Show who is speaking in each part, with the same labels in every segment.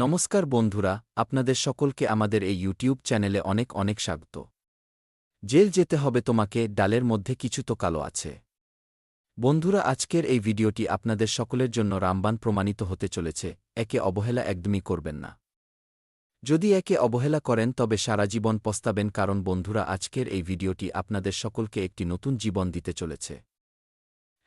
Speaker 1: নমস্কার বন্ধুরা, আপনাদের সকলকে আমাদের এই ইউটিউব চ্যানেলে অনেক অনেক স্বাগত। জেল যেতে হবে তোমাকে, ডালের মধ্যে কিছু তো কালো আছে। বন্ধুরা, আজকের এই ভিডিওটি আপনাদের সকলের জন্য রামবাণ প্রমাণিত হতে চলেছে। একে অবহেলা একদমই করবেন না। যদি একে অবহেলা করেন তবে সারা জীবন পস্তাবেন, কারণ বন্ধুরা, আজকের এই ভিডিওটি আপনাদের সকলকে একটি নতুন জীবন দিতে চলেছে।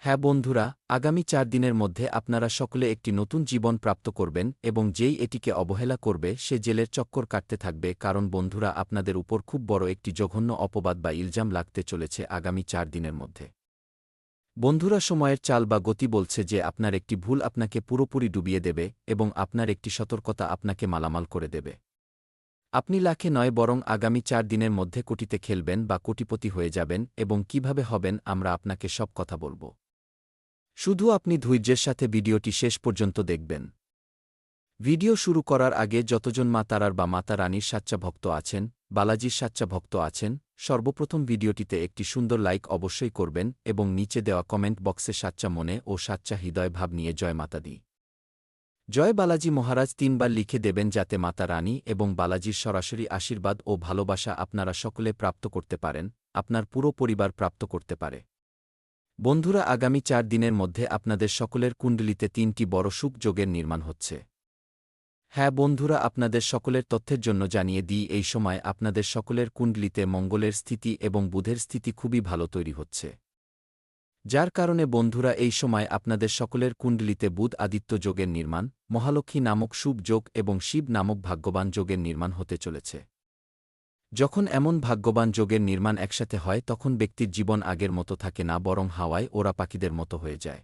Speaker 1: হ্যাঁ বন্ধুরা, আগামী 4 দিনের মধ্যে আপনারা সকলে একটি নতুন জীবন প্রাপ্ত করবেন এবং যেই এটিকে অবহেলা করবে সে জেলের চক্কর কাটতে থাকবে, কারণ বন্ধুরা, আপনাদের উপর খুব বড় একটি জঘন্য অপবাদ বা ইলজাম লাগতে চলেছে আগামী 4 দিনের মধ্যে। বন্ধুরা, সময়ের চাল বা গতি বলছে যে আপনার একটি ভুল আপনাকে পুরোপুরি ডুবিয়ে দেবে এবং আপনার একটি সতর্কতা আপনাকে মালামাল করে দেবে। আপনি লাখে নয় বরং আগামী 4 দিনের মধ্যে কোটিতে খেলবেন বা কোটিপতি হয়ে যাবেন, এবং কিভাবে হবেন আমরা আপনাকে সব কথা বলব। শুধু আপনি ধৈর্যের সাথে ভিডিওটি শেষ পর্যন্ত দেখবেন। ভিডিও শুরু করার আগে যতজন মা তারার বা মাতা রানীর সাচ্চা ভক্ত আছেন, বালাজির সাচ্চা ভক্ত আছেন, সর্বপ্রথম ভিডিওটিতে একটি সুন্দর লাইক অবশ্যই করবেন এবং নিচে দেওয়া কমেন্ট বক্সে সাচ্চা মনে ও সাচ্চা হৃদয় ভাব নিয়ে জয় মাতা দি, জয় বালাজি মহারাজ 3 বার লিখে দেবেন, যাতে মাতা রানী এবং বালাজির সরাসরি আশীর্বাদ ও ভালোবাসা আপনারা সকলে প্রাপ্ত করতে পারেন, আপনার পুরো পরিবার প্রাপ্ত করতে পারে। বন্ধুরা, আগামী 4 দিনের মধ্যে আপনাদের সকলের কুণ্ডলিতে 3টি বড় শুভ যোগের নির্মাণ হচ্ছে। হ্যাঁ বন্ধুরা, আপনাদের সকলের তথ্যের জন্য জানিয়ে দিই, এই সময় আপনাদের সকলের কুণ্ডলিতে মঙ্গলের স্থিতি এবং বুধের স্থিতি খুবই ভালো তৈরি হচ্ছে। যার কারণে বন্ধুরা, এই সময় আপনাদের সকলের কুণ্ডলিতে বুধ আদিত্য যোগের নির্মাণ, মহালক্ষ্মী নামক শুভ যোগ এবং শিব নামক ভাগ্যবান যোগের নির্মাণ হতে চলেছে। যখন এমন ভাগ্যবান যোগের নির্মাণ একসাথে হয় তখন ব্যক্তির জীবন আগের মতো থাকে না, বরং হাওয়ায় ওরা পাখিদের মতো হয়ে যায়।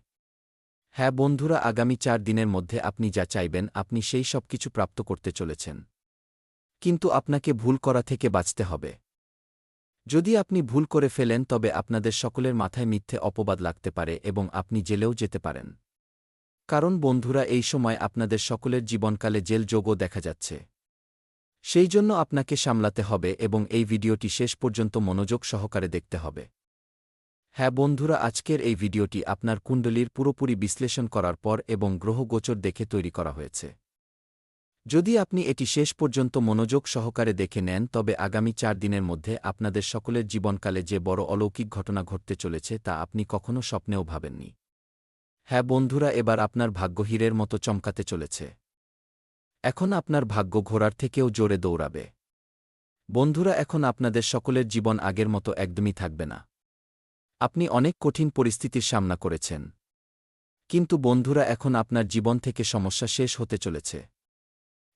Speaker 1: হ্যাঁ বন্ধুরা, আগামী 4 দিনের মধ্যে আপনি যা চাইবেন আপনি সেই সব কিছু প্রাপ্ত করতে চলেছেন। কিন্তু আপনাকে ভুল করা থেকে বাঁচতে হবে। যদি আপনি ভুল করে ফেলেন তবে আপনাদের সকলের মাথায় মিথ্যে অপবাদ লাগতে পারে এবং আপনি জেলেও যেতে পারেন। কারণ বন্ধুরা, এই সময় আপনাদের সকলের জীবনকালে জেল যোগও দেখা যাচ্ছে। সেই জন্য আপনাকে সামলাতে হবে এবং এই ভিডিওটি শেষ পর্যন্ত মনোযোগ সহকারে দেখতে হবে। হ্যাঁ বন্ধুরা, আজকের এই ভিডিওটি আপনার কুণ্ডলীর পুরোপুরি বিশ্লেষণ করার পর এবং গ্রহগোচর দেখে তৈরি করা হয়েছে। যদি আপনি এটি শেষ পর্যন্ত মনোযোগ সহকারে দেখে নেন তবে আগামী 4 দিনের মধ্যে আপনাদের সকলের জীবনকালে যে বড় অলৌকিক ঘটনা ঘটতে চলেছে তা আপনি কখনো স্বপ্নেও ভাবেননি। হ্যাঁ বন্ধুরা, এবার আপনার ভাগ্য হীরের মতো চমকাতে চলেছে। এখন আপনার ভাগ্য ঘোড়ার থেকেও জোরে দৌড়াবে। বন্ধুরা, এখন আপনাদের সকলের জীবন আগের মতো একদমই থাকবে না। আপনি অনেক কঠিন পরিস্থিতির সামনা করেছেন, কিন্তু বন্ধুরা, এখন আপনার জীবন থেকে সমস্যা শেষ হতে চলেছে।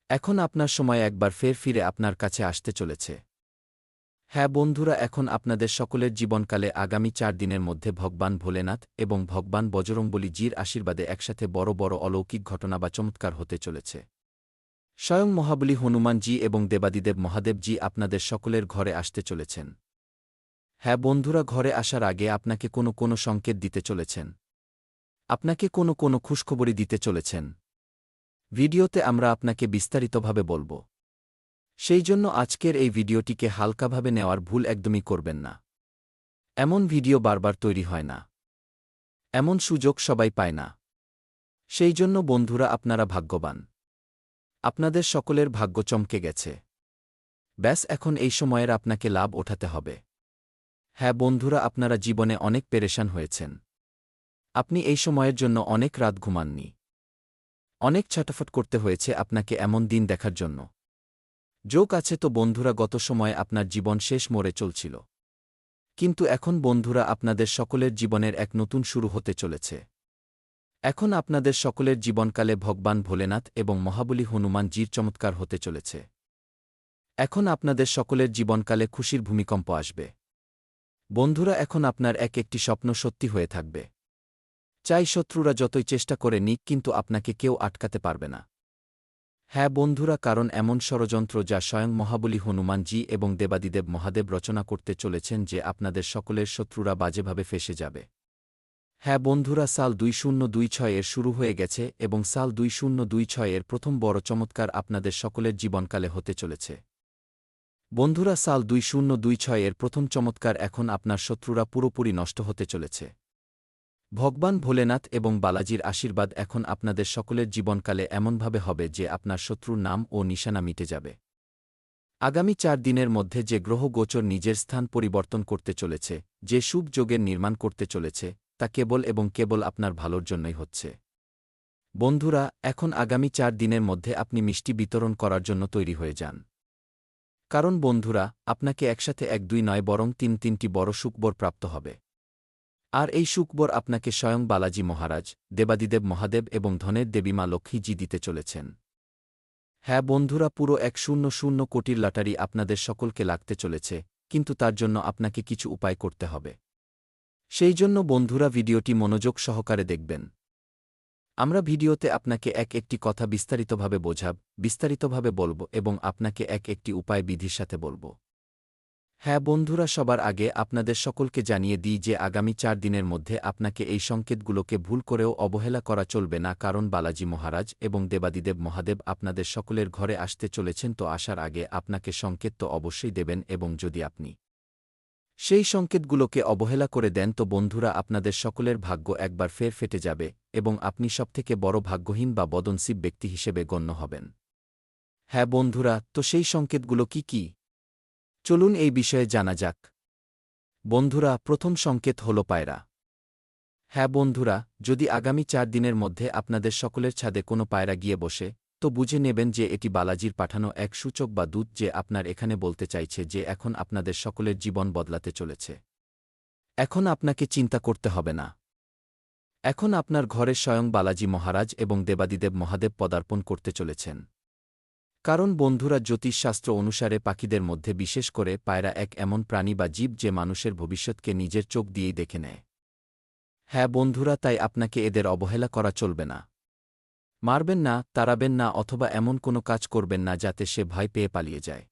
Speaker 1: এখন আপনার সময় একবার ফের ফিরে আপনার কাছে আসতে চলেছে। হ্যাঁ বন্ধুরা, এখন আপনাদের সকলের জীবনকালে আগামী 4 দিনের মধ্যে ভগবান ভোলেনাথ এবং ভগবান বজরংবলী জির আশীর্বাদে একসাথে বড় বড় অলৌকিক ঘটনা বা চমৎকার হতে চলেছে। স্বয়ং মহাবলী হনুমানজি এবং দেবাদিদেব মহাদেবজি আপনাদের সকলের ঘরে আসতে চলেছেন। হ্যাঁ বন্ধুরা, ঘরে আসার আগে আপনাকে কোনো সংকেত দিতে চলেছেন, আপনাকে কোনো খুশখবরি দিতে চলেছেন। ভিডিওতে আমরা আপনাকে বিস্তারিতভাবে বলব। সেই জন্য আজকের এই ভিডিওটিকে হালকাভাবে নেওয়ার ভুল একদমই করবেন না। এমন ভিডিও বারবার তৈরি হয় না, এমন সুযোগ সবাই পায় না। সেই জন্য বন্ধুরা, আপনারা ভাগ্যবান। আপনাদের সকলের ভাগ্য চমকে গেছে। ব্যাস, এখন এই সময়ের আপনাকে লাভ ওঠাতে হবে। হ্যাঁ বন্ধুরা, আপনারা জীবনে অনেক পেরেশান হয়েছেন। আপনি এই সময়ের জন্য অনেক রাত ঘুমাননি, অনেক ছটফট করতে হয়েছে আপনাকে এমন দিন দেখার জন্য। যোগ আছে তো বন্ধুরা, গত সময়ে আপনার জীবন শেষ মোড়ে চলছিল, কিন্তু এখন বন্ধুরা আপনাদের সকলের জীবনের এক নতুন শুরু হতে চলেছে। এখন আপনাদের সকলের জীবনকালে ভগবান ভোলেনাথ এবং মহাবলী হনুমান জির চমৎকার হতে চলেছে। এখন আপনাদের সকলের জীবনকালে খুশির ভূমিকম্প আসবে। বন্ধুরা, এখন আপনার একটি স্বপ্ন সত্যি হয়ে থাকবে। চাই শত্রুরা যতই চেষ্টা করে নিক, কিন্তু আপনাকে কেউ আটকাতে পারবে না। হ্যাঁ বন্ধুরা, কারণ এমন ষড়যন্ত্র যা স্বয়ং মহাবলী হনুমানজি এবং দেবাদিদেব মহাদেব রচনা করতে চলেছেন যে আপনাদের সকলের শত্রুরা বাজেভাবে ফেঁসে যাবে। হ্যাঁ বন্ধুরা, সাল 2026 এর শুরু হয়ে গেছে এবং সাল 2026 এর প্রথম বড় চমৎকার আপনাদের সকলের জীবনকালে হতে চলেছে। বন্ধুরা, সাল 2026 এর প্রথম চমৎকার, এখন আপনার শত্রুরা পুরোপুরি নষ্ট হতে চলেছে। ভগবান ভোলেনাথ এবং বালাজির আশীর্বাদ এখন আপনাদের সকলের জীবনকালে এমনভাবে হবে যে আপনার শত্রুর নাম ও নিশানা মিটে যাবে। আগামী 4 দিনের মধ্যে যে গ্রহ গোচর নিজের স্থান পরিবর্তন করতে চলেছে, যে শুভ যোগের নির্মাণ করতে চলেছে, তা কেবল এবং কেবল আপনার ভালোর জন্যই হচ্ছে। বন্ধুরা, এখন আগামী 4 দিনের মধ্যে আপনি মিষ্টি বিতরণ করার জন্য তৈরি হয়ে যান। কারণ বন্ধুরা, আপনাকে একসাথে 1-2 নয় বরং 3-3টি বড় সুখবর প্রাপ্ত হবে। আর এই সুখবর আপনাকে স্বয়ং বালাজি মহারাজ, দেবাদিদেব মহাদেব এবং ধনের দেবী মা লক্ষ্মীজি দিতে চলেছেন। হ্যাঁ বন্ধুরা, পুরো 100 কোটির লটারি আপনাদের সকলকে লাগতে চলেছে, কিন্তু তার জন্য আপনাকে কিছু উপায় করতে হবে। সেই জন্য বন্ধুরা ভিডিওটি মনোযোগ সহকারে দেখবেন। আমরা ভিডিওতে আপনাকে একটি কথা বিস্তারিতভাবে বলব এবং আপনাকে একটি উপায় বিধির সাথে বলব। হ্যাঁ বন্ধুরা, সবার আগে আপনাদের সকলকে জানিয়ে দিই যে আগামী 4 দিনের মধ্যে আপনাকে এই সংকেতগুলোকে ভুল করেও অবহেলা করা চলবে না, কারণ বালাজি মহারাজ এবং দেবাদিদেব মহাদেব আপনাদের সকলের ঘরে আসতে চলেছেন। তো আসার আগে আপনাকে সংকেত তো অবশ্যই দেবেন, এবং যদি আপনি সেই সংকেতগুলোকে অবহেলা করে দেন তো বন্ধুরা আপনাদের সকলের ভাগ্য একবার ফের ফেটে যাবে এবং আপনি সবথেকে বড় ভাগ্যহীন বা বদনসিব ব্যক্তি হিসেবে গণ্য হবেন। হ্যাঁ বন্ধুরা, তো সেই সংকেতগুলো কি কি? চলুন এই বিষয়ে জানা যাক। বন্ধুরা, প্রথম সংকেত হল পায়রা। হ্যাঁ বন্ধুরা, যদি আগামী 4 দিনের মধ্যে আপনাদের সকলের ছাদে কোনো পায়রা গিয়ে বসে, তো বুঝে নেবেন যে এটি বালাজির পাঠানো এক সূচক বা দূত, যে আপনার এখানে বলতে চাইছে যে এখন আপনাদের সকলের জীবন বদলাতে চলেছে। এখন আপনাকে চিন্তা করতে হবে না। এখন আপনার ঘরে স্বয়ং বালাজি মহারাজ এবং দেবাদিদেব মহাদেব পদার্পণ করতে চলেছেন। কারণ বন্ধুরা, জ্যোতিষশাস্ত্র অনুসারে পাখিদের মধ্যে বিশেষ করে পায়রা এক এমন প্রাণী বা জীব যে মানুষের ভবিষ্যৎকে নিজের চোখ দিয়েই দেখে নেয়। হ্যাঁ বন্ধুরা, তাই আপনাকে এদের অবহেলা করা চলবে না। মারবেন না, তাড়াবেন না অথবা এমন কোনো কাজ করবেন না যাতে সে ভয় পেয়ে পালিয়ে যায়।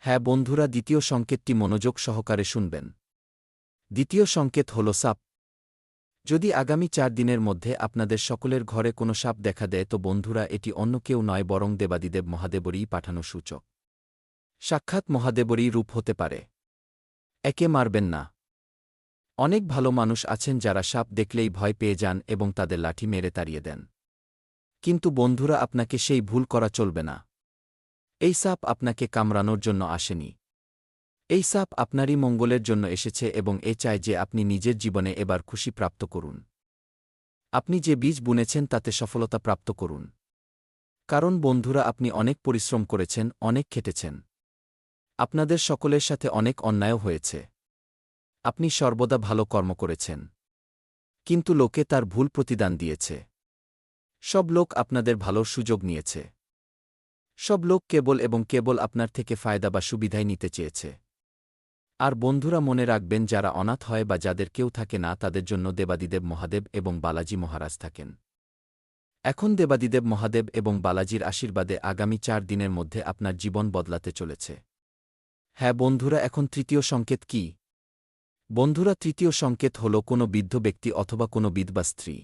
Speaker 1: হ্যাঁ বন্ধুরা, দ্বিতীয় সংকেতটি মনোযোগ সহকারে শুনবেন। দ্বিতীয় সংকেত হল সাপ। যদি আগামী 4 দিনের মধ্যে আপনাদের সকলের ঘরে কোনো সাপ দেখা দেয় তো বন্ধুরা এটি অন্য কেউ নয় বরং দেবাদিদেব মহাদেবরই পাঠানো সূচক। সাক্ষাৎ মহাদেবরই রূপ হতে পারে। একে মারবেন না। অনেক ভালো মানুষ আছেন যারা সাপ দেখলেই ভয় পেয়ে যান এবং তাদের লাঠি মেরে তাড়িয়ে দেন। কিন্তু বন্ধুরা, আপনাকে সেই ভুল করা চলবে না। এই সাপ আপনাকে কামড়ানোর জন্য আসেনি। এই সাপ আপনারই মঙ্গলের জন্য এসেছে এবং এ চায় যে আপনি নিজের জীবনে এবার খুশি প্রাপ্ত করুন। আপনি যে বীজ বুনেছেন তাতে সফলতা প্রাপ্ত করুন। কারণ বন্ধুরা, আপনি অনেক পরিশ্রম করেছেন, অনেক খেটেছেন। আপনাদের সকলের সাথে অনেক অন্যায়ও হয়েছে। আপনি সর্বদা ভালো কর্ম করেছেন, কিন্তু লোকে তার ভুল প্রতিদান দিয়েছে। সব লোক আপনাদের ভালোর সুযোগ নিয়েছে। সব লোক কেবল এবং কেবল আপনার থেকে ফায়দা বা সুবিধাই নিতে চেয়েছে। আর বন্ধুরা, মনে রাখবেন, যারা অনাথ হয় বা যাদের কেউ থাকে না তাদের জন্য দেবাদিদেব মহাদেব এবং বালাজি মহারাজ থাকেন। এখন দেবাদিদেব মহাদেব এবং বালাজির আশীর্বাদে আগামী 4 দিনের মধ্যে আপনার জীবন বদলাতে চলেছে। হ্যাঁ বন্ধুরা, এখন তৃতীয় সংকেত কি? বন্ধুরা, তৃতীয় সংকেত হল কোনো বৃদ্ধ ব্যক্তি অথবা কোনো বিধবা স্ত্রী।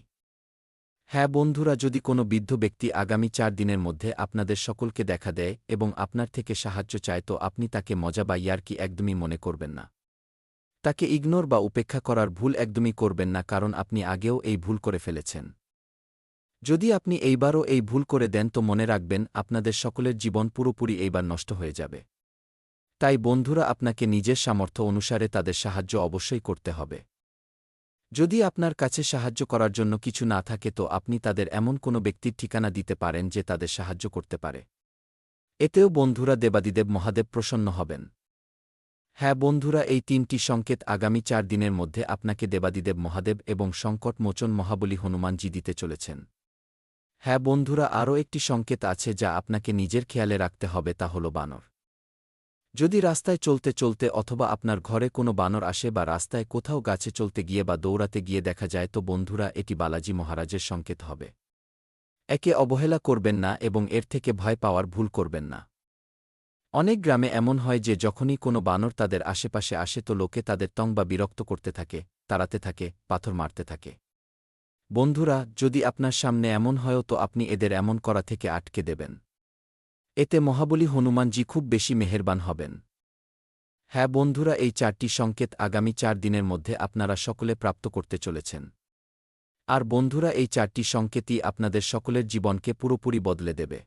Speaker 1: হ্যাঁ বন্ধুরা, যদি কোনো বৃদ্ধ ব্যক্তি আগামী 4 দিনের মধ্যে আপনাদের সকলকে দেখা দেয় এবং আপনার থেকে সাহায্য চায় তো আপনি তাকে মজা বা ইয়ার্কি একদমই মনে করবেন না। তাকে ইগনোর বা উপেক্ষা করার ভুল একদমই করবেন না, কারণ আপনি আগেও এই ভুল করে ফেলেছেন। যদি আপনি এইবারও এই ভুল করে দেন তো মনে রাখবেন আপনাদের সকলের জীবন পুরোপুরি এইবার নষ্ট হয়ে যাবে। তাই বন্ধুরা, আপনাকে নিজের সামর্থ্য অনুসারে তাদের সাহায্য অবশ্যই করতে হবে। যদি আপনার কাছে সাহায্য করার জন্য কিছু না থাকে তো আপনি তাদের এমন কোনো ব্যক্তির ঠিকানা দিতে পারেন যে তাদের সাহায্য করতে পারে। এতেও বন্ধুরা দেবাদিদেব মহাদেব প্রসন্ন হবেন। হ্যাঁ বন্ধুরা, এই 3টি সংকেত আগামী 4 দিনের মধ্যে আপনাকে দেবাদিদেব মহাদেব এবং সংকট মোচন মহাবলী হনুমানজি দিতে চলেছেন। হ্যাঁ বন্ধুরা, আরও একটি সংকেত আছে যা আপনাকে নিজের খেয়ালে রাখতে হবে, তা হল বানর। যদি রাস্তায় চলতে চলতে অথবা আপনার ঘরে কোনো বানর আসে বা রাস্তায় কোথাও গাছে চলতে গিয়ে বা দৌড়াতে গিয়ে দেখা যায় তো বন্ধুরা এটি বালাজি মহারাজের সংকেত হবে। একে অবহেলা করবেন না এবং এর থেকে ভয় পাওয়ার ভুল করবেন না। অনেক গ্রামে এমন হয় যে যখনই কোনো বানর তাদের আশেপাশে আসে তো লোকে তাদের তং বা বিরক্ত করতে থাকে, তাড়াতে থাকে, পাথর মারতে থাকে। বন্ধুরা, যদি আপনার সামনে এমন হয় তো আপনি এদের এমন করা থেকে আটকে দেবেন। এতে মহাবলী হনুমানজি খুব বেশি মেহেরবান হবেন। হ্যাঁ বন্ধুরা, এই 4টি সংকেত আগামী 4 দিনের মধ্যে আপনারা সকলে প্রাপ্ত করতে চলেছেন। আর বন্ধুরা, এই 4টি সংকেতই আপনাদের সকলের জীবনকে পুরোপুরি বদলে দেবে।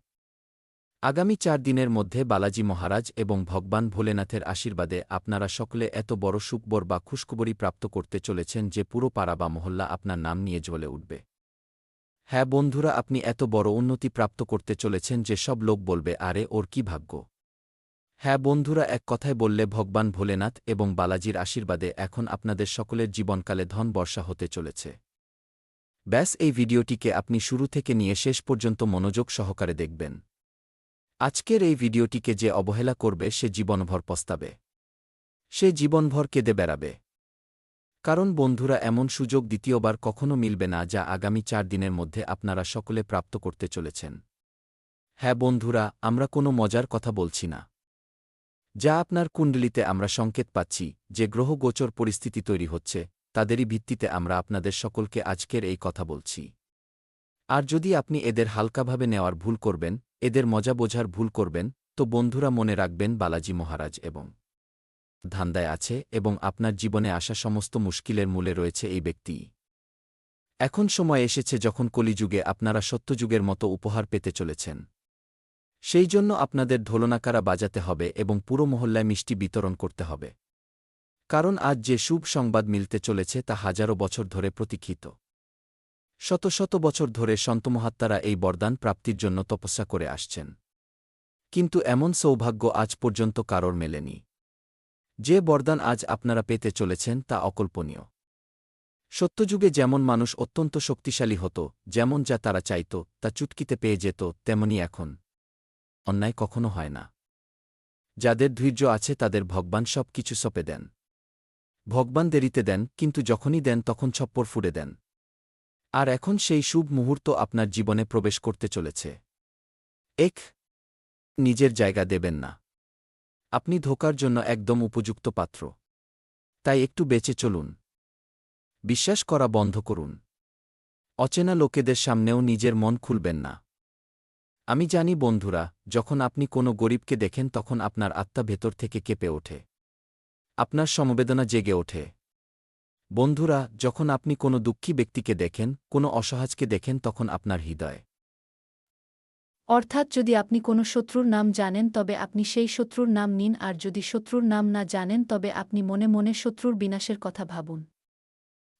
Speaker 1: আগামী 4 দিনের মধ্যে বালাজি মহারাজ এবং ভগবান ভোলেনাথের আশীর্বাদে আপনারা সকলে এত বড় সুখবর বা খুশখবরি প্রাপ্ত করতে চলেছেন যে পুরো পাড়া বা মহল্লা আপনার নাম নিয়ে জ্বলে উঠবে। হ্যাঁ বন্ধুরা, আপনি এত বড় উন্নতি প্রাপ্ত করতে চলেছেন যে সব লোক বলবে, আরে ওর কি ভাগ্য। হ্যাঁ বন্ধুরা, এক কথায় বললে ভগবান ভোলেনাথ এবং বালাজির আশীর্বাদে এখন আপনাদের সকলের জীবনকালে ধন বর্ষা হতে চলেছে। ব্যাস, এই ভিডিওটিকে আপনি শুরু থেকে নিয়ে শেষ পর্যন্ত মনোযোগ সহকারে দেখবেন। আজকের এই ভিডিওটিকে যে অবহেলা করবে সে জীবনভর পস্তাবে, সে জীবনভর কেঁদে বেড়াবে। কারণ বন্ধুরা, এমন সুযোগ দ্বিতীয়বার কখনো মিলবে না যা আগামী 4 দিনের মধ্যে আপনারা সকলে প্রাপ্ত করতে চলেছেন। হ্যাঁ বন্ধুরা, আমরা কোনো মজার কথা বলছি না। যা আপনার কুণ্ডলিতে আমরা সংকেত পাচ্ছি, যে গ্রহ গোচর পরিস্থিতি তৈরি হচ্ছে, তাদেরই ভিত্তিতে আমরা আপনাদের সকলকে আজকের এই কথা বলছি। আর যদি আপনি এদের হালকাভাবে নেওয়ার ভুল করবেন, এদের মজা বোঝার ভুল করবেন, তো বন্ধুরা মনে রাখবেন বালাজি মহারাজ এবং ধান্দায় আছে এবং আপনার জীবনে আসা সমস্ত মুশকিলের মূলে রয়েছে এই ব্যক্তি। এখন সময় এসেছে যখন কলিযুগে আপনারা সত্যযুগের মতো উপহার পেতে চলেছেন। সেই জন্য আপনাদের ঢোলনাকারা বাজাতে হবে এবং পুরো মহল্লায় মিষ্টি বিতরণ করতে হবে। কারণ আজ যে শুভ সংবাদ মিলতে চলেছে তা হাজারো বছর ধরে প্রতীক্ষিত। শত শত বছর ধরে সন্তমহাত্মারা এই বরদান প্রাপ্তির জন্য তপস্যা করে আসছেন, কিন্তু এমন সৌভাগ্য আজ পর্যন্ত কারোর মেলেনি। যে বরদান আজ আপনারা পেতে চলেছেন তা অকল্পনীয়। সত্যযুগে যেমন মানুষ অত্যন্ত শক্তিশালী হতো, যেমন যা তারা চাইত তা চুটকিতে পেয়ে যেত, তেমনি এখন অন্যায় কখনো হয় না। যাদের ধৈর্য আছে তাদের ভগবান সব কিছু সঁপে দেন। ভগবান দেরিতে দেন, কিন্তু যখনই দেন তখন ছপ্পর ফুঁড়ে দেন। আর এখন সেই শুভ মুহূর্ত আপনার জীবনে প্রবেশ করতে চলেছে। নিজের জায়গা দেবেন না। আপনি ধোঁকার জন্য একদম উপযুক্ত পাত্র। তাই একটু বেঁচে চলুন। বিশ্বাস করা বন্ধ করুন। অচেনা লোকেদের সামনেও নিজের মন খুলবেন না। আমি জানি বন্ধুরা, যখন আপনি কোনো গরিবকে দেখেন তখন আপনার আত্মা ভেতর থেকে কেঁপে ওঠে, আপনার সমবেদনা জেগে ওঠে। বন্ধুরা, যখন আপনি কোনো দুঃখী ব্যক্তিকে দেখেন, কোনো অসহায়কে দেখেন, তখন আপনার হৃদয়।
Speaker 2: অর্থাৎ যদি আপনি কোনো শত্রুর নাম জানেন তবে আপনি সেই শত্রুর নাম নিন, আর যদি শত্রুর নাম না জানেন তবে আপনি মনে মনে শত্রুর বিনাশের কথা ভাবুন।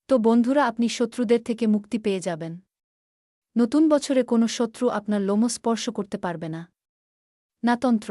Speaker 2: তো বন্ধুরা, আপনি শত্রুদের থেকে মুক্তি পেয়ে যাবেন। নতুন বছরে কোনো শত্রু আপনার লোম স্পর্শ করতে পারবে না। না তন্ত্র,